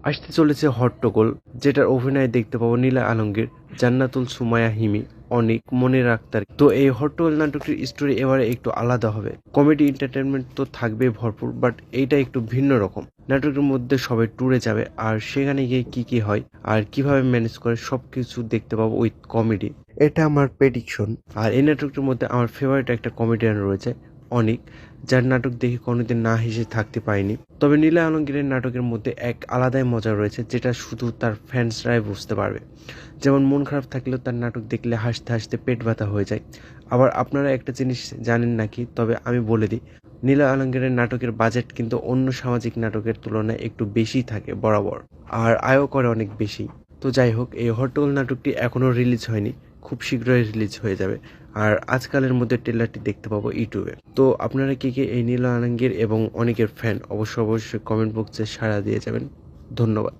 আসতে চলেছে হট্টগোল, যেটার অভিনয়ে দেখতে পাবো নীলা আলমগীর, জান্নাতুল সুমাইয়া হিমি, অনিক, মনির আক্তার। তো এই হট্টগোল নাটকটির স্টোরি এবারে একটু আলাদা হবে। কমেডি এন্টারটেনমেন্ট তো থাকবেই ভরপুর, বাট এইটা একটু ভিন্ন রকম। নাটকের মধ্যে সবাই ট্যুরে যাবে, আর সেখানে গিয়ে কি কি হয় আর কিভাবে ম্যানেজ করে সবকিছু দেখতে পাবো উইথ কমেডি। এটা আমার প্রেডিকশন। আর এই নাটকটির মধ্যে আমার ফেভারিট একটা কমেডিয়ান রয়েছে, অনিক, যার নাটক দেখে কোনোদিন না হেসে থাকতে পারিনি। তবে নীলা আলমগীরের নাটকের মধ্যে এক আলাদাই মজা রয়েছে, যেটা শুধু তার ফ্যান্সরাই বুঝতে পারবে। যেমন মন খারাপ থাকলেও তার নাটক দেখলে হাসতে হাসতে পেট ব্যথা হয়ে যায়। আবার আপনারা একটা জিনিস জানেন নাকি, তবে আমি বলে দিই, নীলা আলমগীরের নাটকের বাজেট কিন্তু অন্য সামাজিক নাটকের তুলনায় একটু বেশি থাকে বরাবর, আর আয়ও করে অনেক বেশি। তো যাই হোক, এই হট্টগোল নাটকটি এখনও রিলিজ হয়নি, খুব শীঘ্রই রিলিজ হয়ে যাবে। আর আজকালের মধ্যে ট্রেলারটি দেখতে পাবো ইউটিউবে। তো আপনারা কে কে এই নীল আলমগীর এবং অনেকের ফ্যান, অবশ্যই কমেন্ট বক্সে সাড়া দিয়ে যাবেন। ধন্যবাদ।